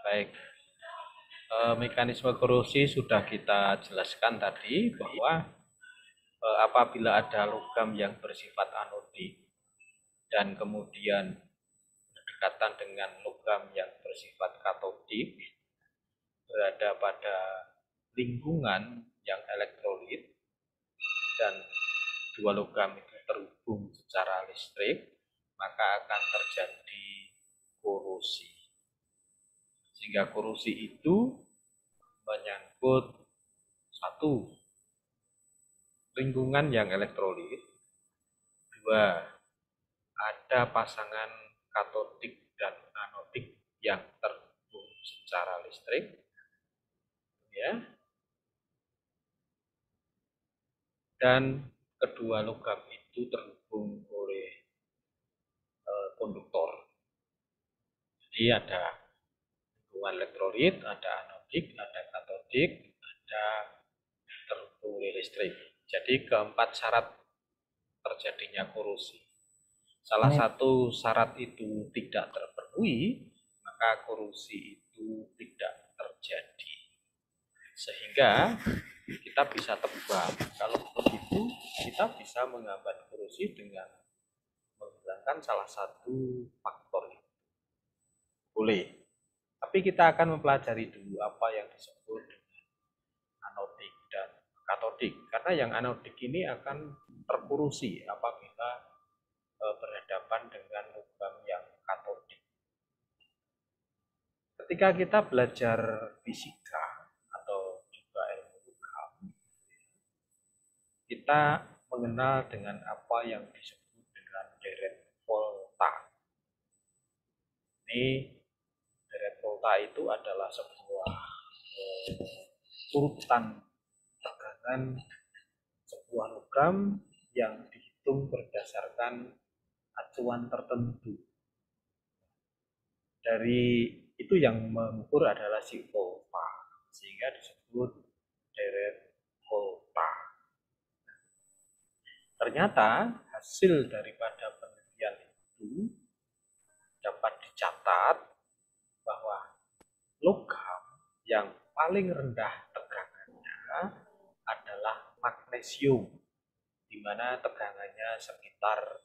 Baik, mekanisme korosi sudah kita jelaskan tadi bahwa apabila ada logam yang bersifat anodik dan kemudian berdekatan dengan logam yang bersifat katodik berada pada lingkungan yang elektrolit dan dua logam itu terhubung secara listrik, maka akan terjadi korosi. Sehingga korosi itu menyangkut satu, lingkungan yang elektrolit, dua, ada pasangan katodik dan anodik yang terhubung secara listrik, ya, dan kedua logam itu terhubung oleh konduktor. Jadi ada lingkungan elektrolit, ada anodik, ada katodik, ada terhubung oleh listrik. Jadi keempat syarat terjadinya korosi. Salah satu syarat itu tidak terpenuhi, maka korosi itu tidak terjadi. Sehingga kita bisa tebak kalau begitu kita bisa menghambat korosi dengan menghilangkan salah satu faktor itu. Boleh. Tapi kita akan mempelajari dulu apa yang disebut dengan anodik dan katodik. Karena yang anodik ini akan terkorosi apabila berhadapan dengan logam yang katodik. Ketika kita belajar fisika atau juga ilmu logam, kita mengenal dengan apa yang disebut dengan deret volta. Ini deret volta itu adalah sebuah urutan tegangan sebuah logam yang dihitung berdasarkan acuan tertentu. Dari itu yang mengukur adalah si volta, sehingga disebut deret volta. Ternyata hasil daripada penelitian itu dapat dicatat bahwa logam yang paling rendah tegangannya adalah magnesium, di mana tegangannya sekitar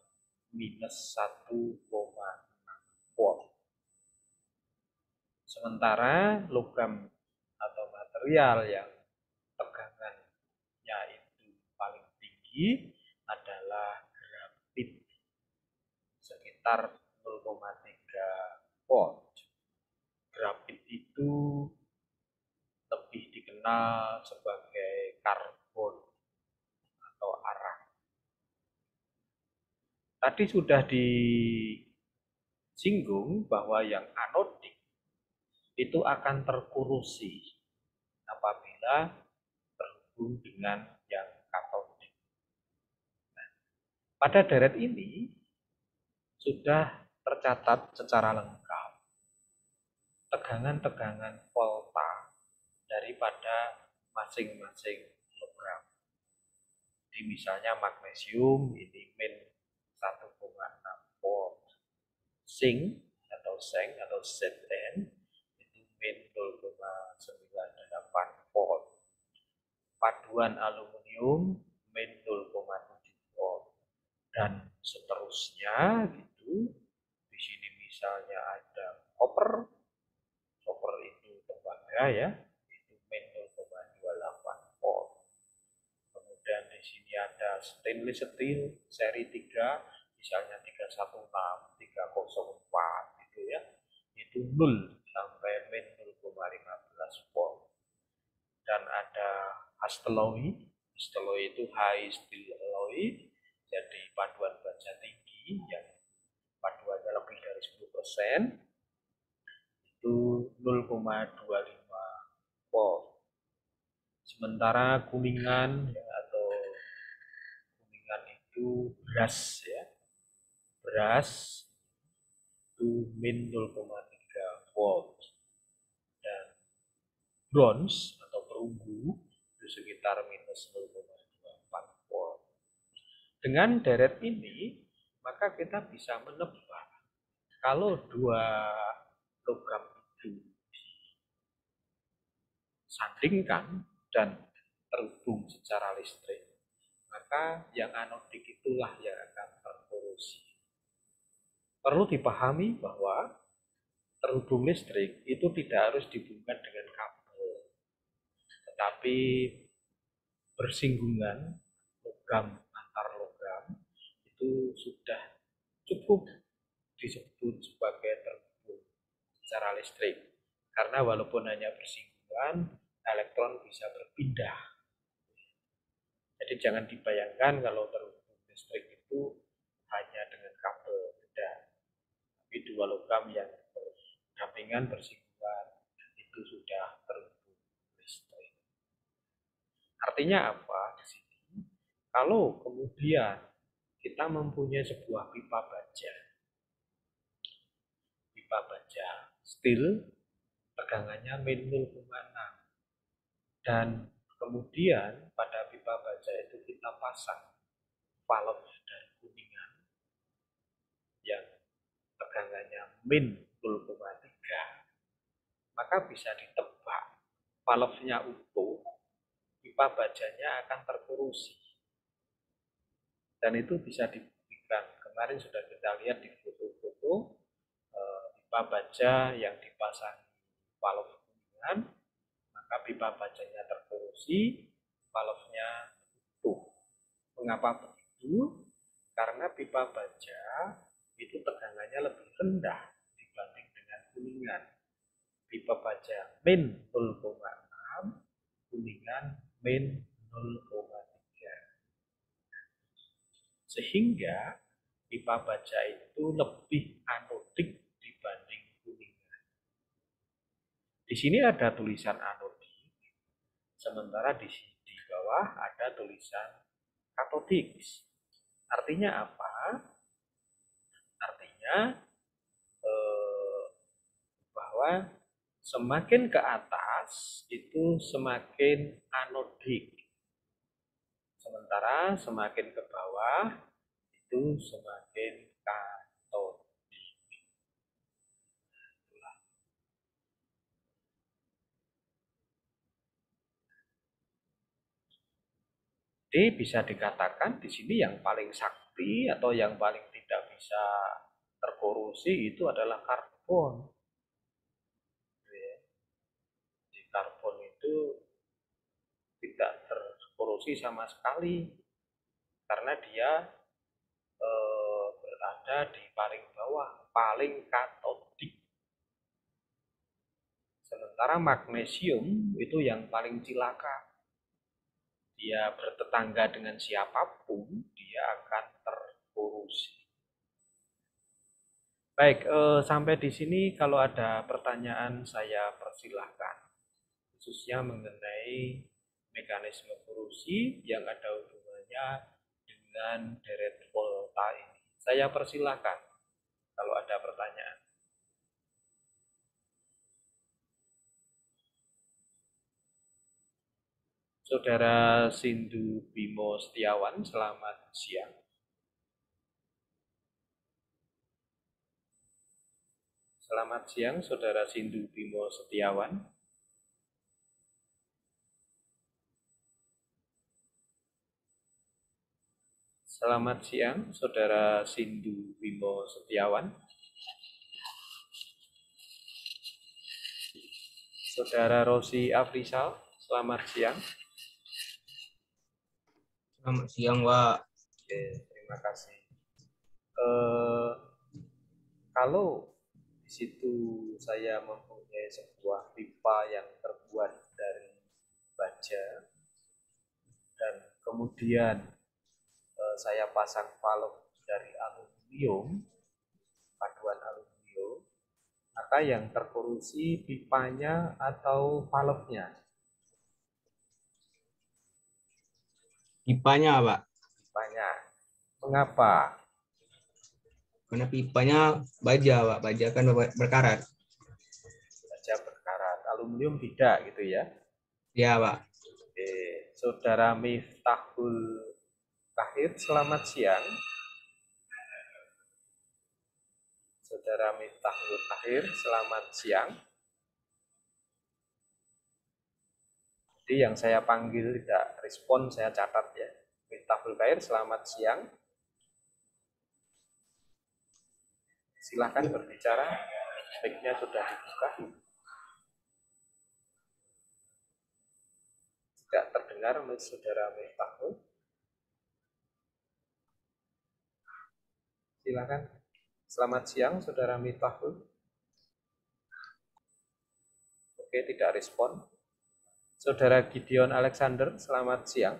minus 1,6 volt. Sementara logam atau material yang tegangannya itu paling tinggi adalah grafit, sekitar 0,3 volt. Grafit itu lebih dikenal sebagai karbon atau arang. Tadi sudah disinggung bahwa yang anodik itu akan terkorosi apabila terhubung dengan yang katodik. Nah, pada deret ini sudah tercatat secara lengkap tegangan-tegangan volta daripada masing-masing logam. Jadi misalnya magnesium ini min 1,6 volt, zinc atau seng atau Zn itu min 0,98 volt, paduan aluminium min 0,7 volt, dan seterusnya gitu. Di sini misalnya ada koper itu tembaga ya, itu min 0,28 volt. Kemudian di sini ada stainless steel seri 3, misalnya 316, 304 gitu ya. Itu 0 sampai min 0,15 volt. Dan ada alloy itu high steel alloy, jadi paduan baja tinggi yang paduannya lebih dari 10%, itu 0,25 volt. Sementara kuningan ya, atau kuningan itu beras ya, beras itu min 0,3 volt, dan bronze atau perunggu itu sekitar minus 0,24 volt. Dengan deret ini maka kita bisa menebak kalau dua logam itu sandingkan dan terhubung secara listrik, maka yang anodik itulah yang akan terkorosi. Perlu dipahami bahwa terhubung listrik itu tidak harus dihubungkan dengan kabel, tetapi bersinggungan logam antar logam itu sudah cukup disebut sebagai terhubung secara listrik. Karena walaupun hanya bersinggungan, elektron bisa berpindah. Jadi jangan dibayangkan kalau terhubung listrik itu hanya dengan kabel, tidak. Tapi dua logam yang berdampingan bersinggungan itu sudah terhubung listrik. Artinya apa di sini? Kalau kemudian kita mempunyai sebuah pipa baja steel, tegangannya min 0,6, dan kemudian pada pipa baja itu kita pasang valve dari kuningan yang tegangannya min 0,3, maka bisa ditebak valve-nya utuh, pipa bajanya akan terkorosi. Dan itu bisa dibuktikan. Kemarin sudah kita lihat di foto-foto pipa baja yang dipasang valve kuningan, maka pipa bajanya terkorosi, valve-nya utuh. Mengapa begitu? Karena pipa baja itu tegangannya lebih rendah dibanding dengan kuningan. Pipa baja min 0,6, kuningan min 0,3. Sehingga pipa baja itu lebih anodik dibanding kuningan. Di sini ada tulisan anodik, sementara di bawah ada tulisan katodik. Artinya apa? Artinya bahwa semakin ke atas itu semakin anodik, sementara semakin ke bawah itu semakin katodik. Jadi bisa dikatakan di sini yang paling sakti atau yang paling tidak bisa terkorosi itu adalah karbon. Di karbon itu tidak terkorosi sama sekali karena dia berada di paling bawah, paling katodik. Sementara magnesium itu yang paling cilaka. Dia bertetangga dengan siapapun, dia akan terkorosi. Baik, sampai di sini kalau ada pertanyaan saya persilahkan. Khususnya mengenai mekanisme korosi yang ada hubungannya dengan deret volta ini. Saya persilahkan kalau ada pertanyaan. Saudara Sindu Bimo Setiawan, selamat siang. Selamat siang, Saudara Sindu Bimo Setiawan. Selamat siang, Saudara Sindu Bimo Setiawan. Saudara Rosi Afrisal, selamat siang. Selamat siang, Pak. Oke, terima kasih. Kalau di situ saya mempunyai sebuah pipa yang terbuat dari baja dan kemudian saya pasang valve dari aluminium, paduan aluminium, maka yang terkorosi pipanya atau valve-nya? Pipanya, Pak. Pipanya. Mengapa? Karena pipanya baja, Pak. Baja kan berkarat. Baja berkarat, aluminium tidak gitu ya? Ya, Pak. Oke, Saudara Miftahul Kahir, selamat siang. Saudara Miftahul Kahir, selamat siang. Jadi yang saya panggil tidak respon saya catat ya. Miftahul Khair, selamat siang. Silahkan berbicara. Mic-nya sudah dibuka. Tidak terdengar saudara Miftahul. Silakan. Selamat siang, saudara Miftahul. Oke, tidak respon. Saudara Gideon Alexander, selamat siang.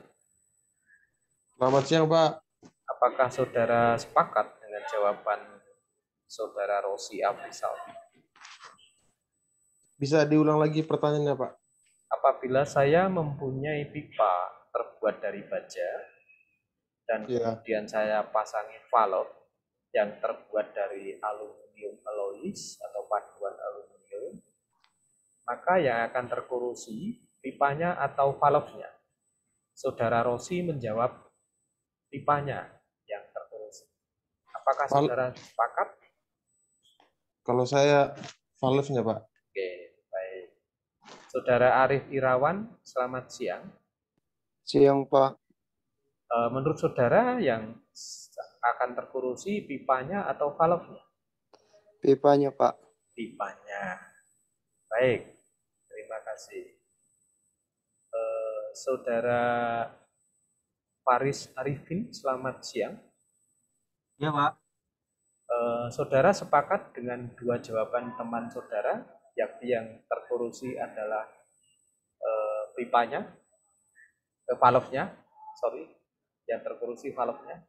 Selamat siang, Pak. Apakah saudara sepakat dengan jawaban saudara Rosi Afrizal? Bisa diulang lagi pertanyaannya, Pak? Apabila saya mempunyai pipa terbuat dari baja dan kemudian saya pasangi valve yang terbuat dari aluminium alloys atau paduan aluminium, maka yang akan terkorosi pipanya atau valve-nya. Saudara Rosi menjawab pipanya yang terkorosi. Apakah saudara sepakat? Kalau saya valve-nya, Pak. Oke, baik. Saudara Arif Irawan, selamat siang. Siang, Pak. Menurut saudara yang akan terkorosi pipanya atau valve-nya? Pipanya, Pak. Pipanya. Baik, terima kasih. Saudara Faris Arifin, selamat siang. Ya, Pak. Saudara sepakat dengan dua jawaban teman saudara, yakni yang terkorosi adalah pipanya, valve-nya, yang terkorosi valve-nya.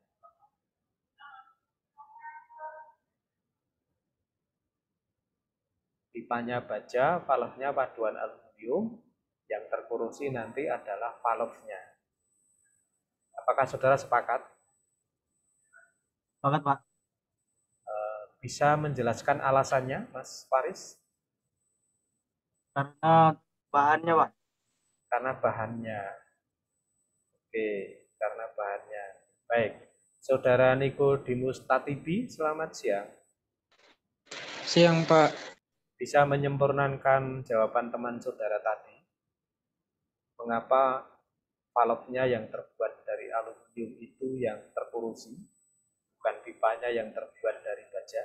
Pipanya baja, valve-nya paduan aluminium, yang terkorosi nanti adalah valve-nya. Apakah saudara sepakat? Sepakat, Pak. Bisa menjelaskan alasannya, Mas Faris? Karena bahannya, Pak. Karena bahannya. Oke, karena bahannya. Baik. Saudara Nikodemus Tatibi, selamat siang. Siang, Pak. Bisa menyempurnakan jawaban teman saudara tadi? Mengapa valve-nya yang terbuat dari aluminium itu yang terkorosi, bukan pipanya yang terbuat dari baja?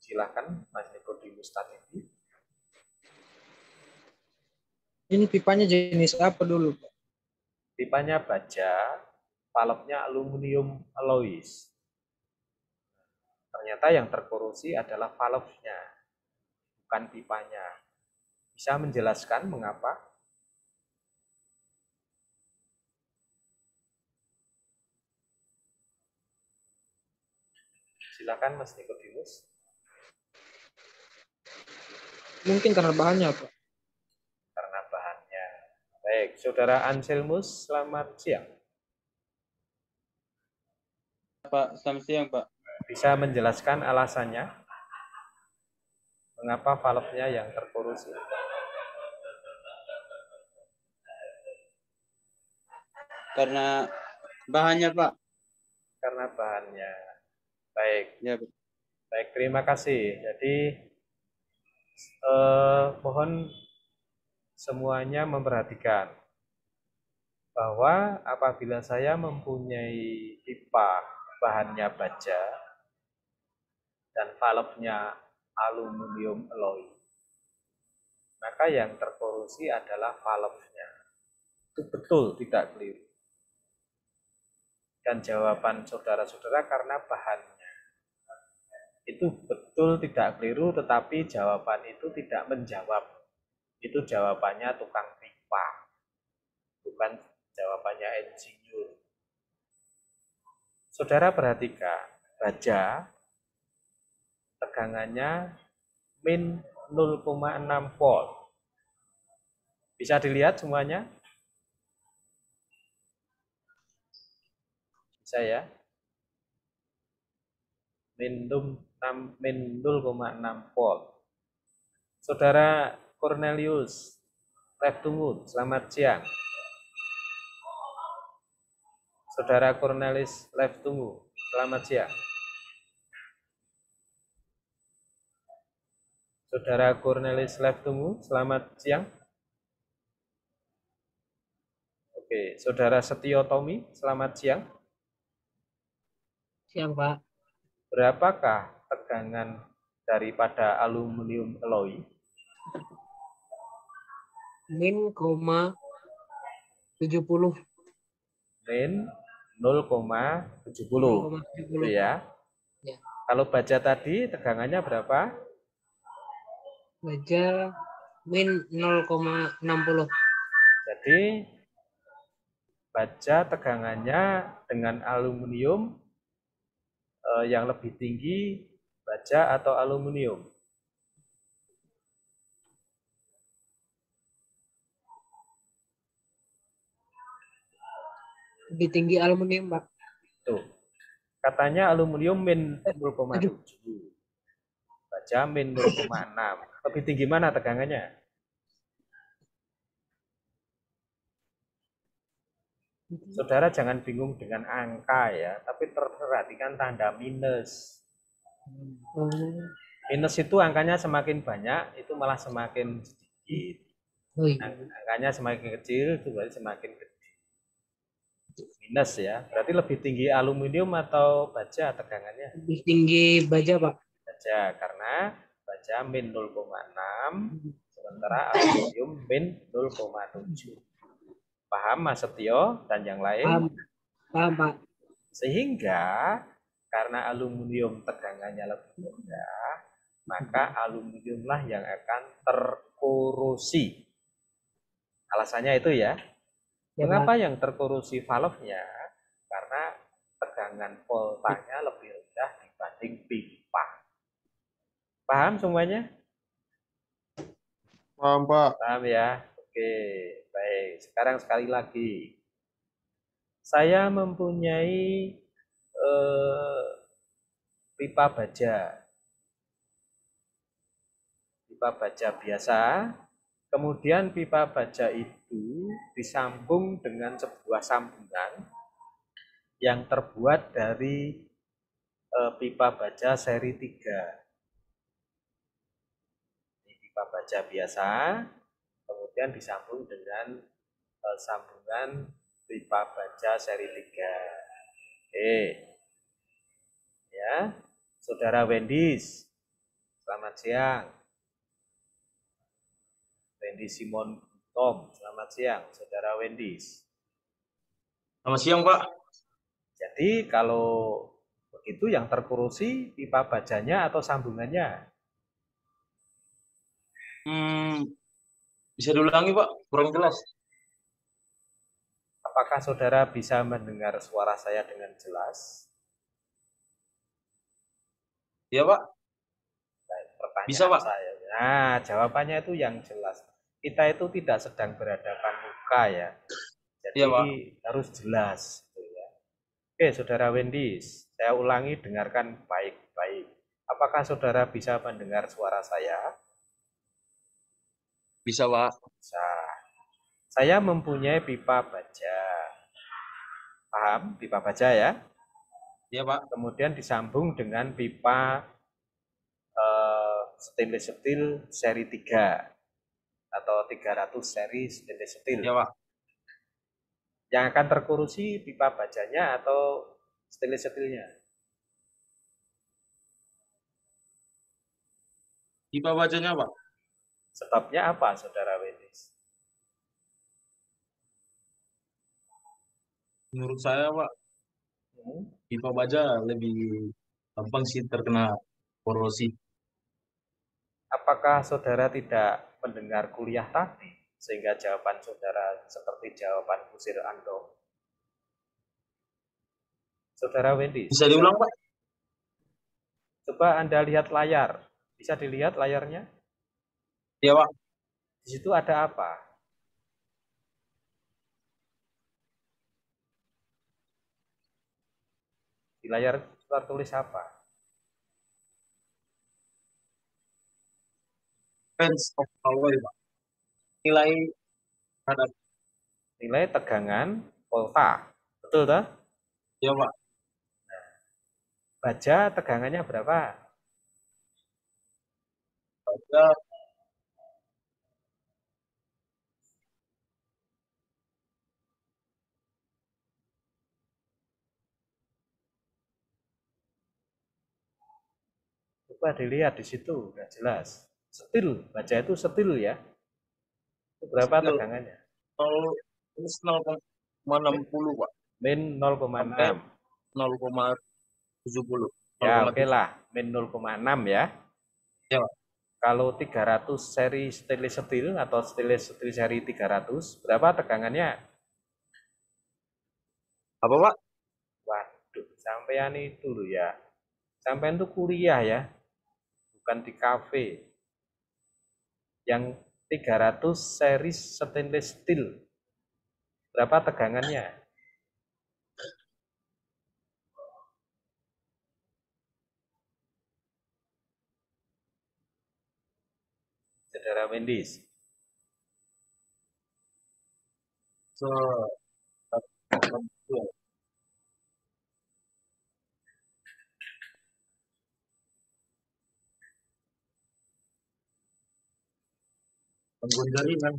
Silakan, Mas Nikodemus Tatibi. Ini pipanya jenis apa dulu, Pak? Pipanya baja, valve-nya aluminium alloys. Ternyata yang terkorosi adalah valve-nya, bukan pipanya. Bisa menjelaskan mengapa? Silakan, Mas Nikodemus. Mungkin karena bahannya, Pak. Karena bahannya. Baik, saudara Anselmus, selamat siang. Pak, selamat siang, Pak. Bisa menjelaskan alasannya mengapa valve-nya yang terkorosi? Karena bahannya, Pak. Karena bahannya. Baik. Ya, Pak. Baik, terima kasih. Jadi mohon semuanya memperhatikan bahwa apabila saya mempunyai pipa bahannya baja dan valve-nya aluminium alloy, maka yang terkorosi adalah valve-nya. Itu betul, tidak keliru. Dan jawaban saudara-saudara karena bahannya. Itu betul, tidak keliru, tetapi jawaban itu tidak menjawab. Itu jawabannya tukang pipa, bukan jawabannya insinyur. Saudara perhatikan, baja tegangannya min 0,6 volt. Bisa dilihat semuanya? Bisa ya? Min 0,6 volt. Saudara Cornelius Leftungut, selamat siang. Saudara Cornelis Leftungut, selamat siang. Saudara Cornelis Leftumu, selamat siang. Oke, Saudara Setio Tommy, selamat siang. Siang, Pak. Berapakah tegangan daripada aluminium alloy? Min, 70. Min 0,70. Gitu ya. Ya. Kalau baja tadi tegangannya berapa? Baja min 0,60. Jadi baja tegangannya dengan aluminium yang lebih tinggi baja atau aluminium? Lebih tinggi aluminium, Pak. Tuh. Katanya aluminium min 0,7. Baja min 0,6. Lebih tinggi mana tegangannya? Saudara jangan bingung dengan angka ya, tapi perhatikan tanda minus. Minus itu angkanya semakin banyak, itu malah semakin sedikit. Angkanya semakin kecil, itu berarti semakin gede. Minus ya, berarti lebih tinggi aluminium atau baja tegangannya? Lebih tinggi baja, Pak. Baja, karena baja min 0,6, sementara aluminium min 0,7. Paham Mas Setio dan yang lain? Paham, Pak. Sehingga karena aluminium tegangannya lebih rendah, maka aluminiumlah yang akan terkorosi. Alasannya itu ya. Mengapa yang terkorosi valve-nya? Karena tegangan voltanya lebih rendah dibanding pipa. Paham semuanya? Paham, Pak. Paham ya? Oke, baik. Sekarang sekali lagi. Saya mempunyai pipa baja. Pipa baja biasa. Kemudian pipa baja itu disambung dengan sebuah sambungan yang terbuat dari pipa baja seri 3. Ini pipa baja biasa, kemudian disambung dengan sambungan pipa baja seri 3. Oke. Ya. Saudara Wendis, selamat siang. Wendy Simon Tom, selamat siang, Saudara Wendis. Selamat siang, Pak. Jadi kalau begitu yang terkorosi pipa bajanya atau sambungannya? Bisa diulangi, Pak? Kurang jelas. Apakah saudara bisa mendengar suara saya dengan jelas? Iya, Pak. Baik, pertanyaan Bisa, Pak. saya. Nah, jawabannya itu yang jelas. Kita itu tidak sedang berhadapan muka ya. Jadi Iya, Pak. harus jelas. Gitu ya. Oke, Saudara Wendis, saya ulangi, dengarkan baik-baik. Apakah saudara bisa mendengar suara saya? Bisa, Pak. Bisa. Saya mempunyai pipa baja. Paham? Pipa baja ya? Iya, Pak. Kemudian disambung dengan pipa stainless steel seri 3 atau 300 seri stainless steel. Iya, Pak. Yang akan terkorosi pipa bajanya atau stainless steelnya? Pipa bajanya, Pak. Sebabnya apa, Saudara Wendis? Menurut saya, Pak, pipa baja lebih gampang sih terkena korosi. Apakah saudara tidak mendengar kuliah tadi sehingga jawaban saudara seperti jawaban kusir Andong? Saudara Wendy, Bisa diulang, Pak? coba Anda lihat layar. Bisa dilihat layarnya? Iya, Pak. Di situ ada apa? Di layar tertulis apa? Fans of alloy, Pak. Nilai terhadap. Nilai tegangan volta. Betul toh? Iya, Pak. Baja tegangannya berapa? Baja baja Coba dilihat di situ, udah jelas. Setil, baja itu setil ya. Itu berapa skill tegangannya? 0,60 Pak. Min Sampai 0,6. 0,70. Ya, oke 0,7. lah. Min 0,6 ya. Ya, Pak. Kalau 300 seri stainless steel atau stainless steel seri 300, berapa tegangannya? Apa Pak? Waduh, sampean itu loh ya. Sampean tuh kuliah ya, bukan di kafe. Yang 300 seri stainless steel. Berapa tegangannya? Saudara Wendis. So, gangguan jaringan.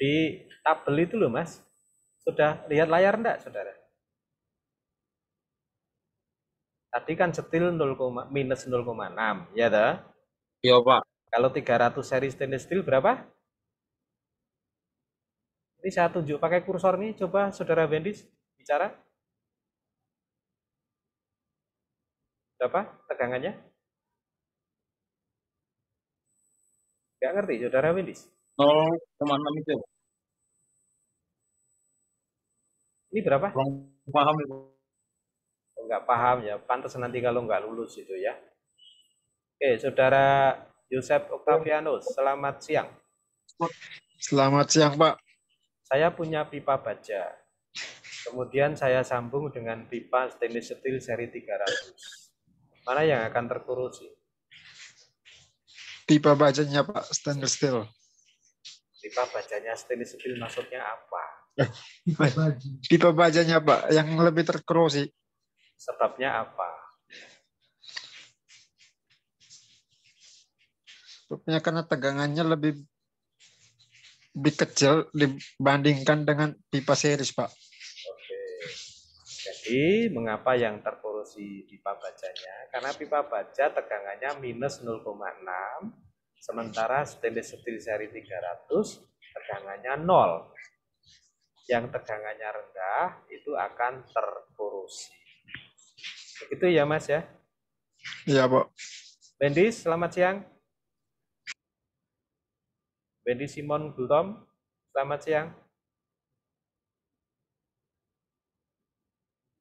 Di tabel itu loh Mas. Sudah lihat layar enggak saudara? Tadi kan setil 0, minus 0,6 ya toh? Iya Pak. Kalau 300 seri stainless steel berapa? Ini saya tunjuk pakai kursor nih, coba saudara Wendis bicara. Berapa tegangannya? Nggak ngerti saudara Wendis? 0,6 itu. Ini berapa? Kurang paham itu. Nggak paham ya, pantas nanti kalau nggak lulus itu ya. Oke, saudara Yosef Octavianus, selamat siang. Selamat siang, Pak. Saya punya pipa baja. Kemudian saya sambung dengan pipa stainless steel seri 300. Mana yang akan terkorosif? Pipa bajanya, Pak, stainless steel. Pipa bajanya stainless steel maksudnya apa? Pipa bajanya, Pak, yang lebih terkorosif. Sebabnya apa? Sebabnya karena tegangannya lebih kecil dibandingkan dengan pipa series, Pak. Oke. Jadi, mengapa yang terkorosi pipa bajanya? Karena pipa baja tegangannya minus 0,6, sementara stainless steel seri 300 tegangannya 0. Yang tegangannya rendah itu akan terkorosi. Begitu ya Mas ya? Iya, Pak. Bendis, selamat siang. Bendi Simon Gultom, selamat siang.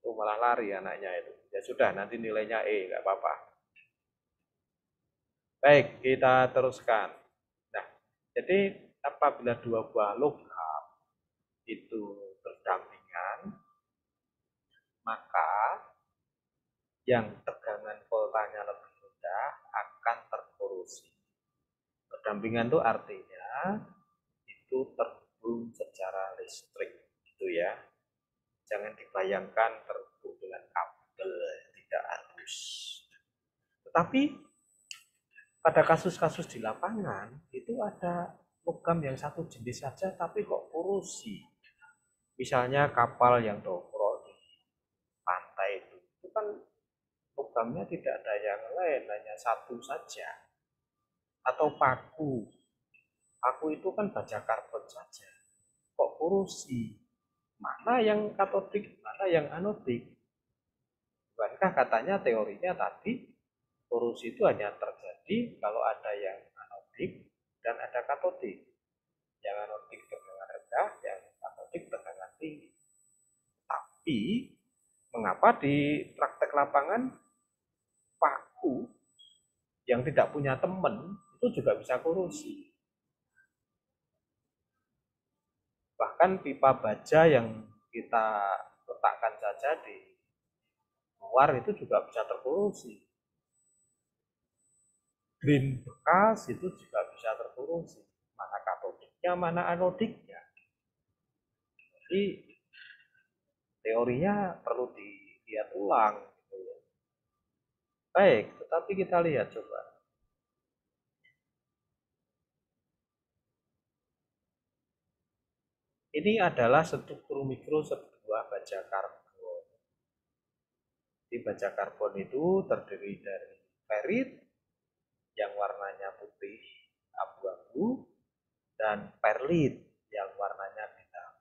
Oh, malah lari anaknya itu. Ya sudah, nanti nilainya E, nggak apa-apa. Baik, kita teruskan. Nah, jadi apabila dua buah logam itu berdampingan, maka yang tegangan voltanya lebih rendah akan terkorosi. Berdampingan itu artinya itu terhubung secara listrik, gitu ya. Jangan dibayangkan terhubung dengan kabel, tidak harus. Tetapi pada kasus-kasus di lapangan itu ada logam yang satu jenis saja tapi kok korosi. Misalnya kapal yang dongkrak di pantai itu kan logamnya tidak ada yang lain, hanya satu saja. Atau paku. Paku itu kan baja karbon saja. Kok korosi? Mana yang katodik, mana yang anodik? Bukankah katanya teorinya tadi korosi itu hanya terjadi kalau ada yang anodik dan ada katodik. Yang anodik tegangan rendah, yang katodik tegangan tinggi. Tapi mengapa di praktek lapangan paku yang tidak punya teman itu juga bisa korosi? Bahkan pipa baja yang kita letakkan saja di luar itu juga bisa terkorosi. Green bekas itu juga bisa terkorosi. Mana katodiknya, mana anodiknya. Jadi teorinya perlu dilihat ulang. Gitu ya. Baik, tetapi kita lihat coba. Ini adalah struktur mikro sebuah baja karbon. Di baja karbon itu terdiri dari ferit yang warnanya putih abu-abu dan perlit yang warnanya hitam.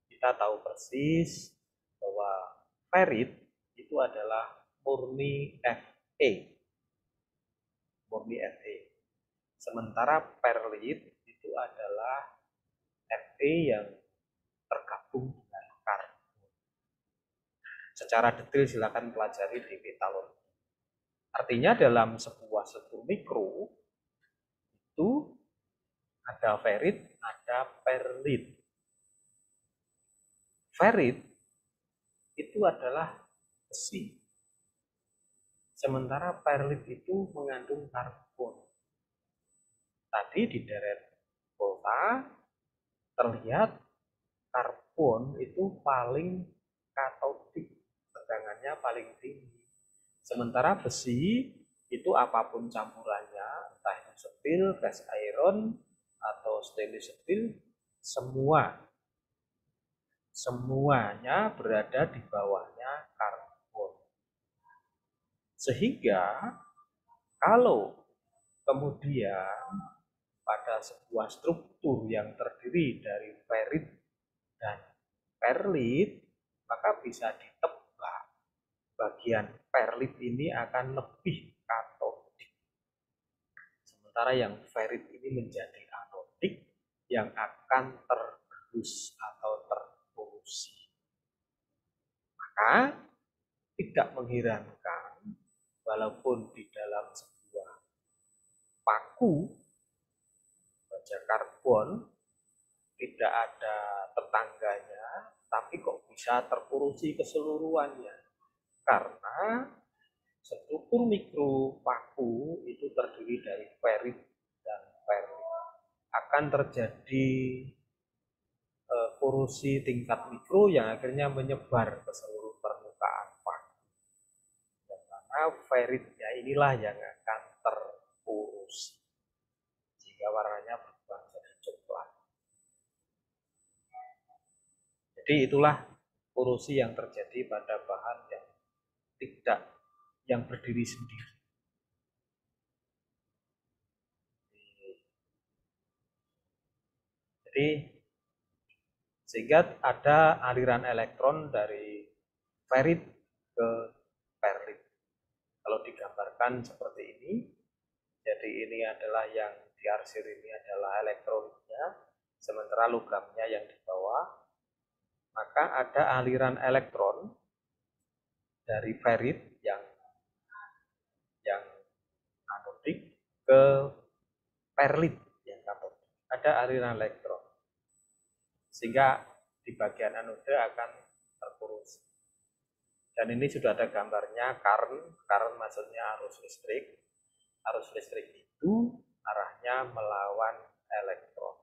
Kita tahu persis bahwa ferit itu adalah murni Fe. Murni Fe. Sementara perlit itu adalah Fe yang tergabung dengan karbon. Secara detail silakan pelajari di metalurgi. Artinya dalam sebuah struktur mikro itu ada ferit, ada perlit. Ferit itu adalah besi. Sementara perlit itu mengandung karbon. Tadi di deret volta terlihat karbon itu paling katodik, tegangannya paling tinggi. Sementara besi itu apapun campurannya, entah itu steel, cast iron, atau stainless steel, semuanya berada di bawahnya karbon. Sehingga kalau kemudian pada sebuah struktur yang terdiri dari ferit dan perlit, maka bisa ditebak bagian perlit ini akan lebih katodik. Sementara yang ferit ini menjadi anodik yang akan tergerus atau terpolusi. Maka tidak mengherankan walaupun di dalam sebuah paku baja karbon tidak ada tetangganya, tapi kok bisa terpolusi keseluruhannya? Karena struktur mikro paku itu terdiri dari ferit dan perlit. Akan terjadi korosi tingkat mikro yang akhirnya menyebar ke seluruh permukaan paku. Karena feritnya inilah yang akan terkorosi sehingga warnanya berubah menjadi coklat. Jadi itulah korosi yang terjadi pada bahan yang berdiri sendiri. Jadi sehingga ada aliran elektron dari ferit ke perlit. Kalau digambarkan seperti ini, jadi ini adalah yang diarsir ini adalah elektronnya, sementara logamnya yang di bawah, maka ada aliran elektron dari ferit yang anodik ke perlit yang katodik. Ada aliran elektron. Sehingga di bagian anode akan terkorosi. Dan ini sudah ada gambarnya current maksudnya arus listrik. Arus listrik itu arahnya melawan elektron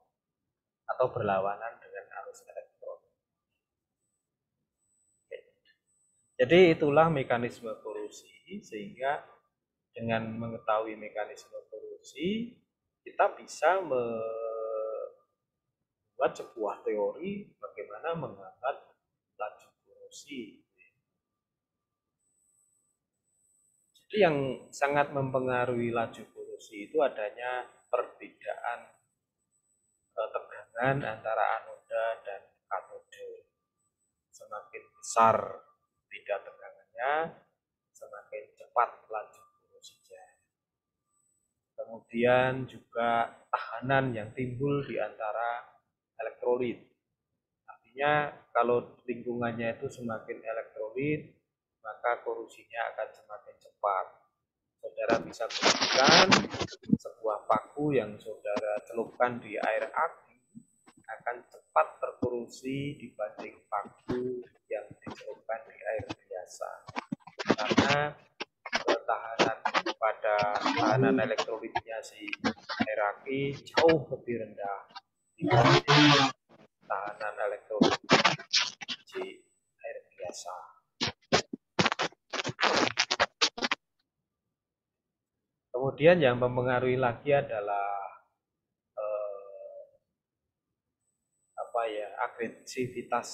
atau berlawanan dengan arus elektron. Oke. Jadi itulah mekanisme korosi, sehingga dengan mengetahui mekanisme korosi kita bisa membuat sebuah teori bagaimana menghambat laju korosi. Jadi yang sangat mempengaruhi laju korosi itu adanya perbedaan tegangan antara anoda dan katode. Semakin besar beda tegangannya, semakin cepat laju korosinya. Kemudian juga tahanan yang timbul di antara elektrolit. Artinya kalau lingkungannya itu semakin elektrolit, maka korosinya akan semakin cepat. Saudara bisa bayangkan sebuah paku yang saudara celupkan di air aki akan cepat terkorosi dibanding paku yang dicelupkan di air biasa. Karena tahanan elektrolitnya si air aki jauh lebih rendah dibanding tahanan elektrolit si air biasa. Kemudian yang mempengaruhi lagi adalah agresivitas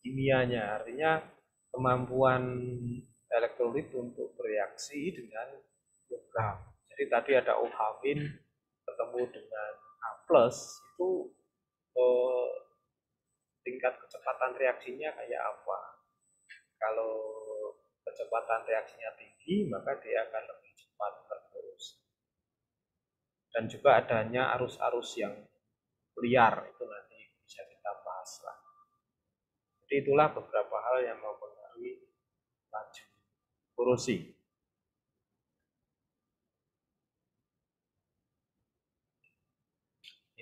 kimianya, artinya kemampuan elektrolit untuk bereaksi dengan logam. Jadi tadi ada OH- ketemu dengan A+, itu tingkat kecepatan reaksinya kayak apa. Kalau kecepatan reaksinya tinggi, maka dia akan lebih cepat terkorosif. Dan juga adanya arus-arus yang liar, itu nanti bisa kita bahas lah. Jadi itulah beberapa hal yang mempengaruhi laju korosi.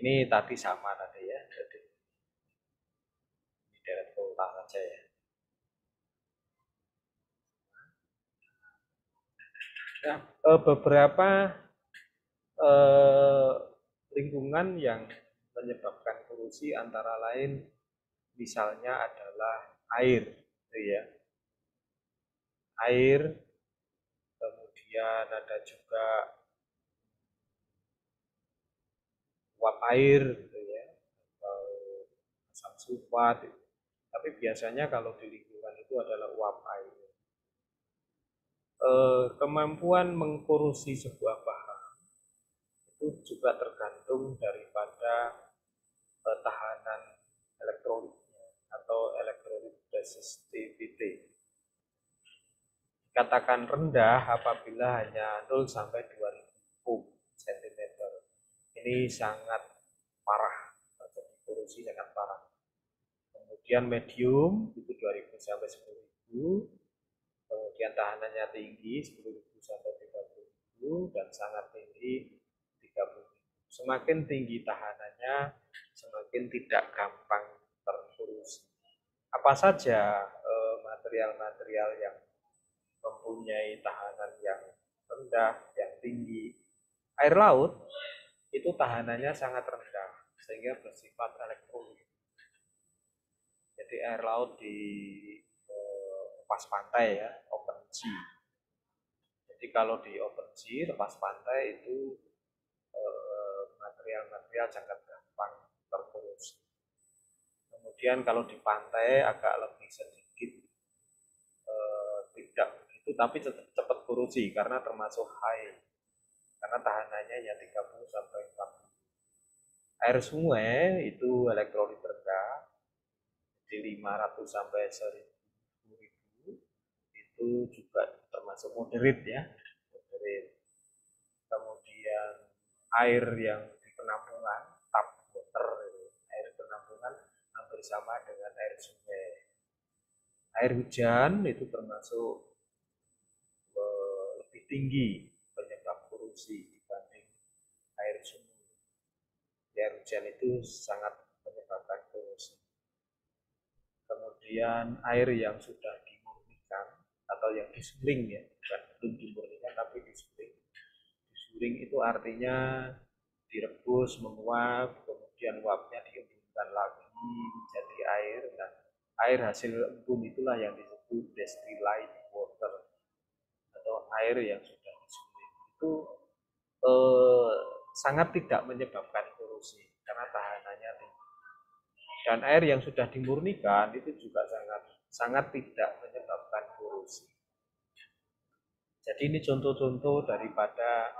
Ini tadi sama tadi ya, jadi ini deret ke ulang saja ya. Nah, beberapa lingkungan yang menyebabkan korosi antara lain misalnya adalah air, gitu ya. Air, kemudian ada juga uap air, gitu ya, atau asam sulfat. Gitu. Tapi biasanya kalau di lingkungan itu adalah uap air. Kemampuan mengkorosi sebuah bahan itu juga tergantung daripada tahanan elektrolitnya atau electrolyte resistivity. Katakan rendah apabila hanya 0 sampai 2000 cm. Ini sangat parah, terjadi korosi sangat parah. Kemudian medium itu 2000 sampai 10.000. Kemudian tahanannya tinggi 10.000 sampai 30.000 dan sangat tinggi 30.000. Semakin tinggi tahanannya, semakin tidak gampang terkorosi. Apa saja material-material yang mempunyai tahanan yang rendah, yang tinggi? Air laut itu tahanannya sangat rendah sehingga bersifat elektrolit. Jadi air laut di lepas pantai ya, open sea. Jadi kalau di open sea, lepas pantai itu material-material sangat gampang terkorosi. Kemudian kalau di pantai agak lebih sedikit tidak begitu, tapi tetap cepat korosi karena termasuk high. Karena tahanannya ya 30 sampai 40. Air sungai itu elektrolit rendah, di 500 sampai 1000 itu juga termasuk moderate ya, moderate. Kemudian air yang di penampungan, tap water, air penampungan hampir sama dengan air sungai. Air hujan itu termasuk lebih tinggi penyebab korosi dibanding air sumur. Air hujan itu sangat menyebabkan korosi. Kemudian air yang sudah dimurnikan atau yang disuling ya, bukan belum dimurnikan tapi disuling. Disuling itu artinya direbus, menguap, kemudian uapnya diembunkan lagi menjadi air. Nah, air hasil embun itulah yang disebut distilled water atau air yang sudah disuling. Itu sangat tidak menyebabkan korosi karena tahanannya tinggi. Dan air yang sudah dimurnikan itu juga sangat tidak menyebabkan korosi. Jadi ini contoh-contoh daripada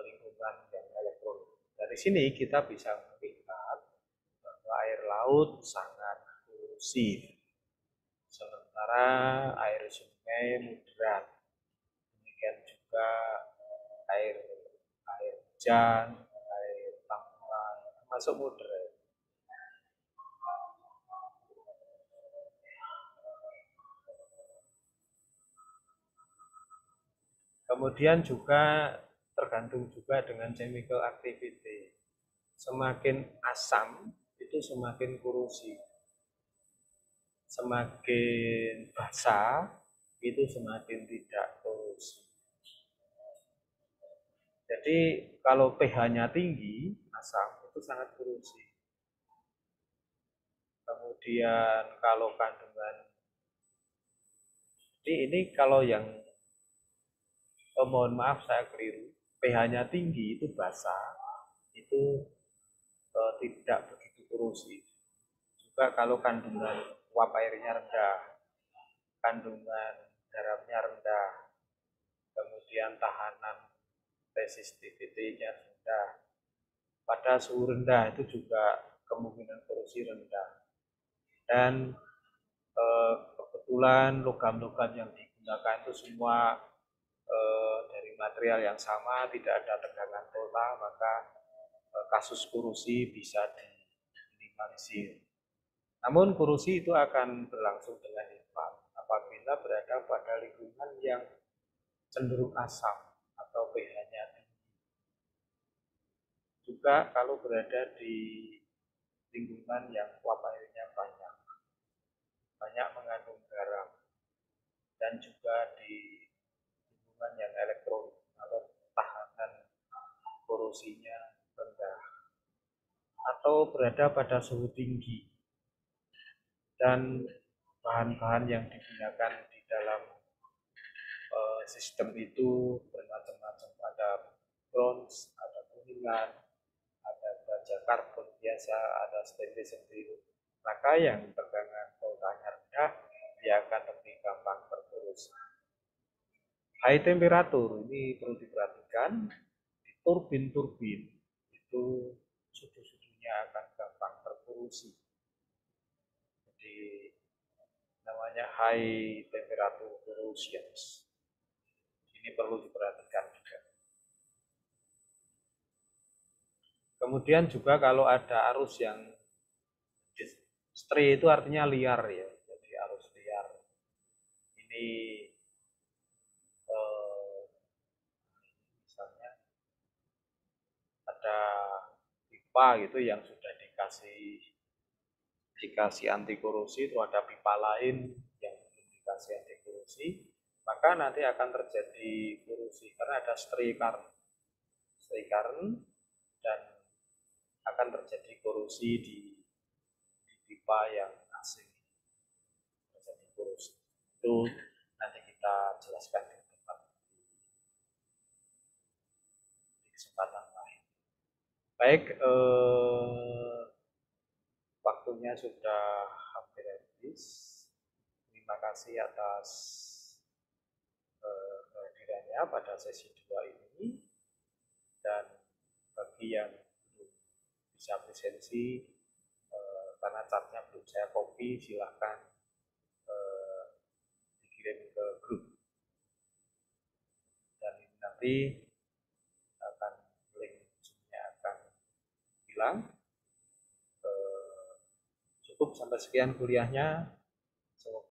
lingkungan yang elektrolit. Dari sini kita bisa melihat bahwa air laut sangat korosif, sementara air sungai moderat. Demikian juga air hujan, air tampungan termasuk moderat. Kemudian juga tergantung juga dengan chemical activity. Semakin asam itu semakin korosi. Semakin basah itu semakin tidak korosi. Jadi kalau pH-nya tinggi, asam itu sangat korosi. Kemudian kalau kandungan, ini kalau yang mohon maaf saya keliru, pH-nya tinggi itu basah, itu tidak begitu korosif. Juga kalau kandungan uap airnya rendah, kandungan garamnya rendah, kemudian tahanan resistivity-nya rendah. Pada suhu rendah itu juga kemungkinan korosi rendah. Dan kebetulan logam-logam yang digunakan itu semua dari material yang sama, tidak ada tegangan total, maka kasus korosi bisa diminimalisir. Namun korosi itu akan berlangsung dengan cepat apabila berada pada lingkungan yang cenderung asam atau pH-nya tinggi. Juga kalau berada di lingkungan yang uap airnya banyak mengandung garam, dan juga di lingkungan yang elektrolit atau tahanan korosinya rendah, atau berada pada suhu tinggi dan bahan-bahan yang digunakan di dalam sistem itu bermacam-macam, ada bronze, ada kuningan, ada baja karbon biasa, ada stainless steel. Maka yang tegangan voltanya rendah, dia akan lebih gampang terkorosif. High temperatur ini perlu diperhatikan, di turbin-turbin itu sudu-sudunya akan gampang terkorosif. Jadi namanya high temperature corrosion. Ini perlu diperhatikan juga. Kemudian juga kalau ada arus yang stray itu artinya liar ya, jadi arus liar. Ini misalnya ada pipa gitu yang sudah dikasih anti korosi, itu ada pipa lain yang belum dikasih anti korosi, maka nanti akan terjadi korosi karena ada stray current dan akan terjadi korosi di pipa yang asing, terjadi korosi. Itu nanti kita jelaskan di tempat di kesempatan lain. Baik, waktunya sudah hampir habis. Terima kasih atas kehadirannya pada sesi 2 ini. Dan bagi yang belum bisa presensi, karena catnya belum saya copy, silahkan dikirim ke grup. Dan nanti link-nya akan hilang. Cukup sampai sekian kuliahnya.